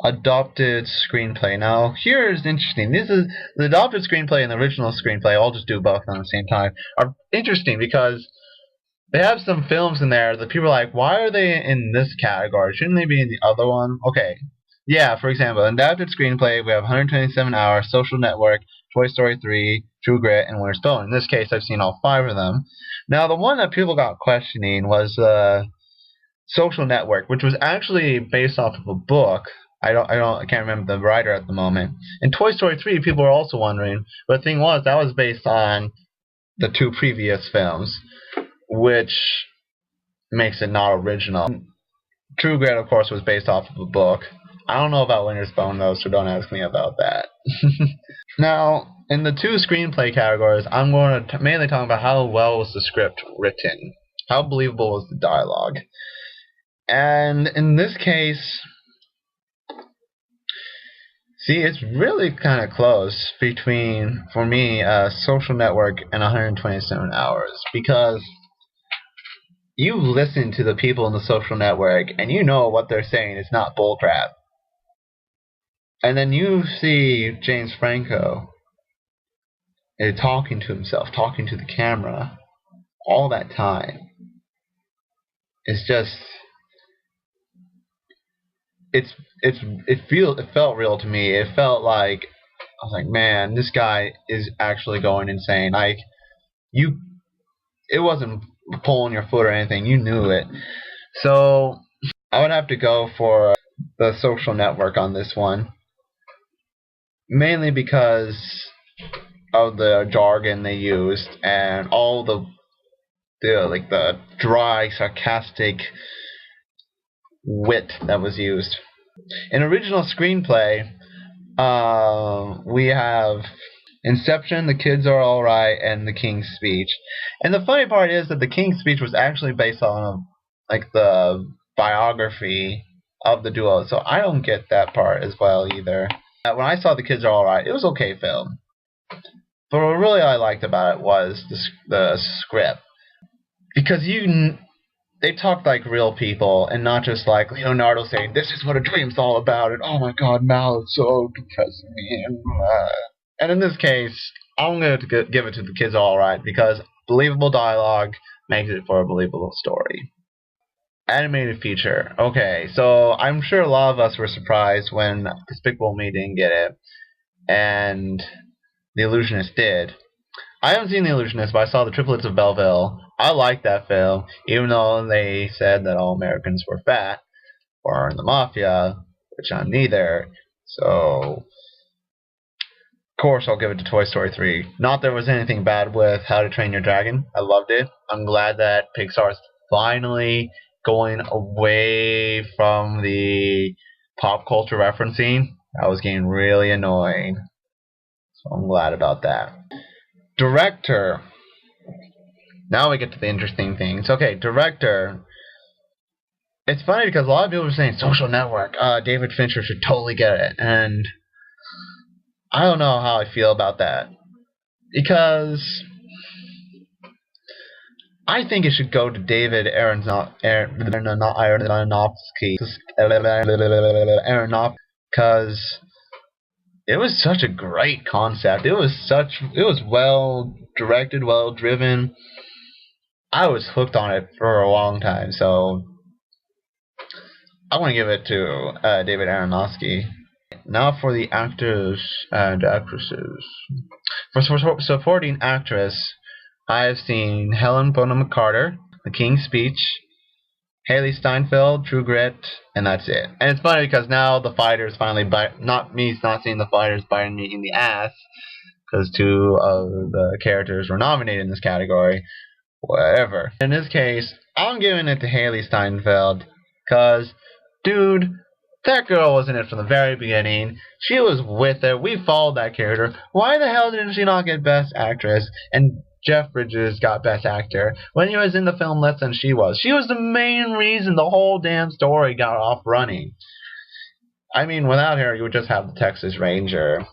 adopted screenplay. Now, here is interesting. This is the adopted screenplay and the original screenplay. I'll just do both at the same time. Are interesting because they have some films in there that people are like, why are they in this category? Shouldn't they be in the other one? Okay. Yeah, for example, adapted screenplay, we have 127 Hours, Social Network, Toy Story 3, True Grit, and Winter's Bone. In this case, I've seen all 5 of them. Now, the one that people got questioning was Social Network, which was actually based off of a book. I can't remember the writer at the moment. And Toy Story 3, people were also wondering, but the thing was, that was based on the 2 previous films, which makes it not original. True Grit, of course, was based off of a book. I don't know about Winter's Bone, though, so don't ask me about that. Now, in the 2 screenplay categories, I'm going to mainly talk about how well was the script written. How believable was the dialogue. And in this case, see, it's really kind of close between, for me, Social Network and 127 Hours. Because you listen to the people in the Social Network, and you know what they're saying is not bullcrap. And then you see James Franco talking to himself, talking to the camera, all that time. It's just, it felt real to me. It felt like, I was like, man, this guy is actually going insane. Like, it wasn't pulling your foot or anything. You knew it. So I would have to go for the Social Network on this one. Mainly because of the jargon they used and all the dry, sarcastic wit that was used. In original screenplay, we have Inception, The Kids Are Alright, and The King's Speech. And the funny part is that The King's Speech was actually based on the biography of the duo, so I don't get that part as well either. When I saw The Kids Are Alright, it was okay film. But what really I liked about it was the script. Because they talked like real people, and not just like Leonardo saying, this is what a dream's all about, and oh my god, Mal is so depressing me. And in this case, I'm going to give it to The Kids Are Alright, because believable dialogue makes it for a believable story. Animated feature. Okay, so I'm sure a lot of us were surprised when Despicable Me didn't get it, and The Illusionist did. I haven't seen The Illusionist, but I saw The Triplets of Belleville. I liked that film, even though they said that all Americans were fat, or in the mafia, which I'm neither. So, of course, I'll give it to Toy Story 3. Not that there was anything bad with How to Train Your Dragon. I loved it. I'm glad that Pixar's finally going away from the pop culture referencing. That was getting really annoying. So I'm glad about that. Director. Now we get to the interesting things. Okay, director. It's funny because a lot of people are saying Social Network. David Fincher should totally get it. And I don't know how I feel about that. Because I think it should go to David Aronofsky, because it was such a great concept. It was well directed, well driven. I was hooked on it for a long time, so I want to give it to David Aronofsky. Now for the actors and actresses. For supporting actress, I have seen Helen Bonham Carter, The King's Speech, Haley Steinfeld, True Grit, and that's it. And it's funny because now the fighters finally not seeing the fighters biting me in the ass, because 2 of the characters were nominated in this category. Whatever. In this case, I'm giving it to Haley Steinfeld, because, dude, that girl was in it from the very beginning. She was with it. We followed that character. Why the hell didn't she not get Best Actress? And Jeff Bridges got Best Actor when he was in the film less than she was. She was the main reason the whole damn story got off running. I mean, without her, you would just have the Texas Ranger.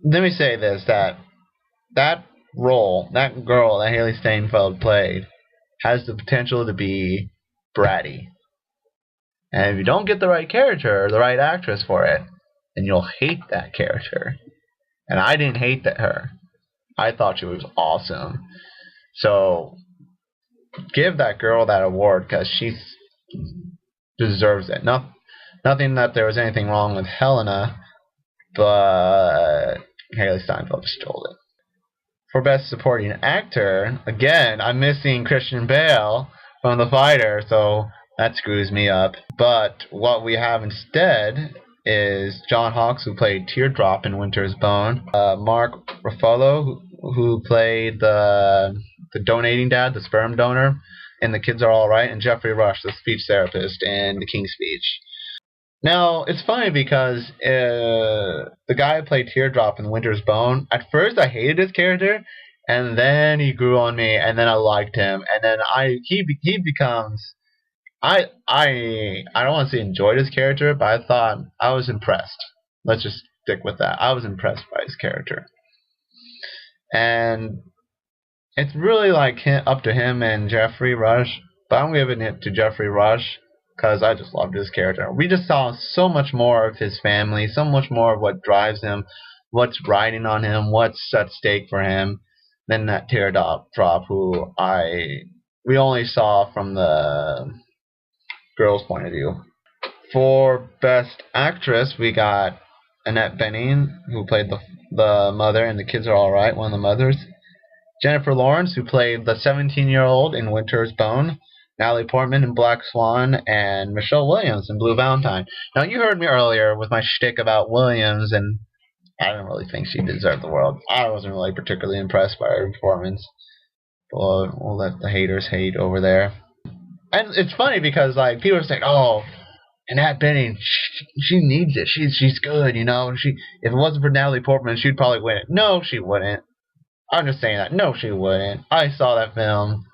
Let me say this, that role, that girl that Haley Steinfeld played, has the potential to be bratty. And if you don't get the right character or the right actress for it, then you'll hate that character. And I didn't hate her. I thought she was awesome. So give that girl that award because she deserves it. Nothing that there was anything wrong with Helena, but Haley Steinfeld stole it. For Best Supporting Actor, again, I'm missing Christian Bale from The Fighter, so that screws me up. But what we have instead is John Hawkes, who played Teardrop in Winter's Bone, Mark Ruffalo, who played the donating dad, the sperm donor, in The Kids Are Alright, and Jeffrey Rush, the speech therapist in The King's Speech. Now, it's funny because the guy who played Teardrop in Winter's Bone, at first I hated his character, and then he grew on me, and then I liked him, and then he becomes... I don't want to say enjoyed his character, but I thought I was impressed. Let's just stick with that. I was impressed by his character. And it's really like up to him and Jeffrey Rush, but I'm giving it to Jeffrey Rush because I just loved his character. We just saw so much more of his family, so much more of what drives him, what's riding on him, what's at stake for him, than that Teardrop who we only saw from the girl's point of view. For Best Actress, we got Annette Bening, who played the mother in The Kids Are Alright, one of the mothers. Jennifer Lawrence, who played the 17-year-old in Winter's Bone. Natalie Portman in Black Swan, and Michelle Williams in Blue Valentine. Now, you heard me earlier with my shtick about Williams, and I didn't really think she deserved the world. I wasn't really particularly impressed by her performance. But we'll let the haters hate over there. And it's funny because like people are saying, "Oh, Annette Bening, she needs it. She's good, you know. If it wasn't for Natalie Portman, she'd probably win it." No, she wouldn't. I'm just saying that. No, she wouldn't. I saw that film.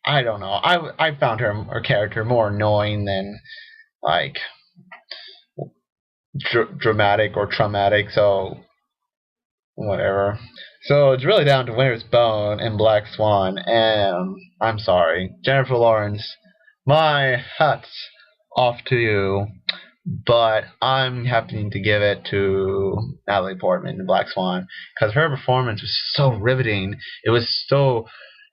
I don't know. I found her character more annoying than like dramatic or traumatic. So whatever. So it's really down to Winter's Bone and Black Swan. And I'm sorry, Jennifer Lawrence. My hat's off to you. But I'm having to give it to Natalie Portman in Black Swan because her performance was so riveting. It was so...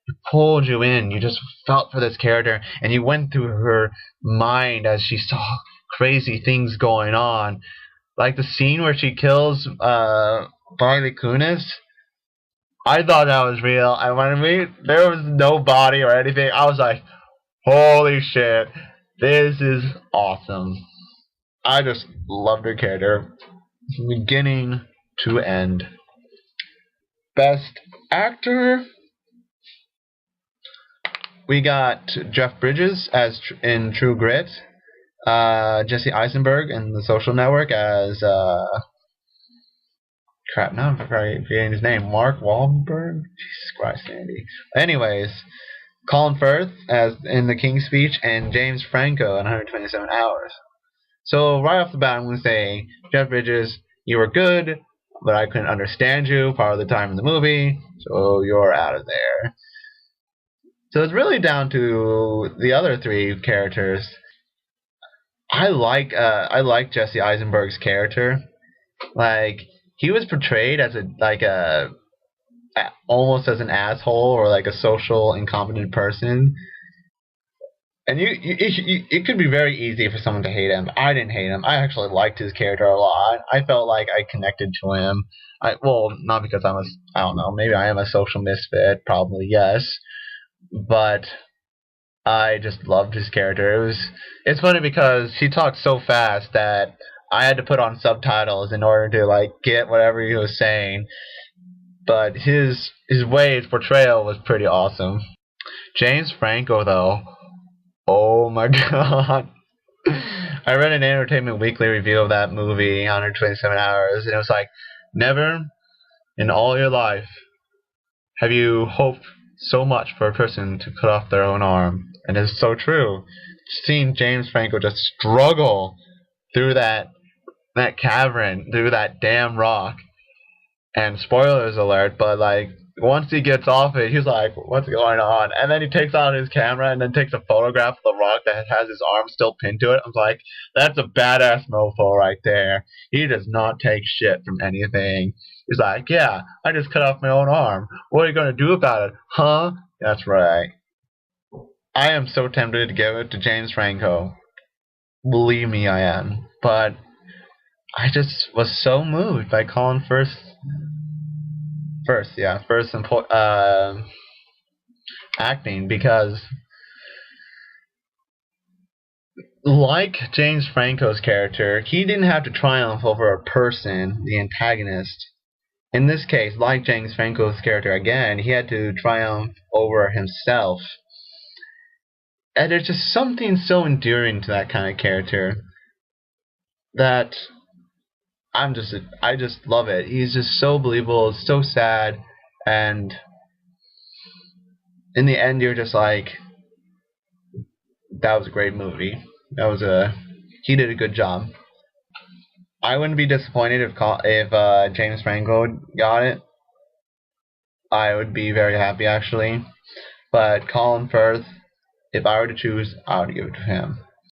It pulled you in. You just felt for this character, and you went through her mind as she saw crazy things going on. Like the scene where she kills Barley Kunis. I thought that was real. And when there was no body or anything, I was like, holy shit, this is awesome. I just loved her character from beginning to end. Best Actor... We got Jeff Bridges as in True Grit, Jesse Eisenberg in The Social Network as crap. Now I'm forgetting his name. Mark Wahlberg. Jesus Christ, Andy. Anyways, Colin Firth as in The King's Speech, and James Franco in 127 Hours. So right off the bat, I'm going to say Jeff Bridges, you were good, but I couldn't understand you part of the time in the movie, so you're out of there. So it's really down to the other three characters. I like Jesse Eisenberg's character. Like he was portrayed as almost as an asshole or like a social incompetent person. And it could be very easy for someone to hate him. I didn't hate him. I actually liked his character a lot. I felt like I connected to him. Not because I don't know, maybe I am a social misfit, probably yes. But I just loved his character. It's funny because he talked so fast that I had to put on subtitles in order to like get whatever he was saying. But his portrayal was pretty awesome. James Franco though, oh my god. I read an Entertainment Weekly review of that movie, 127 Hours, and it was like, never in all your life have you hoped so much for a person to cut off their own arm. And it's so true. Seeing James Franco just struggle through that cavern, through that damn rock. And spoilers alert, but like once he gets off it, he's like, "What's going on?" And then he takes out his camera and then takes a photograph of the Rock that has his arm still pinned to it. I was like, "That's a badass mofo right there. He does not take shit from anything." He's like, "Yeah, I just cut off my own arm. What are you gonna do about it, huh?" That's right. I am so tempted to give it to James Franco. Believe me, I am. But I just was so moved by Colin Firth acting, because like James Franco's character, he didn't have to triumph over a person, the antagonist. In this case, like James Franco's character again, he had to triumph over himself. And there's just something so endearing to that kind of character that I just love it. He's just so believable, so sad, and in the end, you're just like, that was a great movie. He did a good job. I wouldn't be disappointed if James Franco got it. I would be very happy actually. But Colin Firth, if I were to choose, I would give it to him.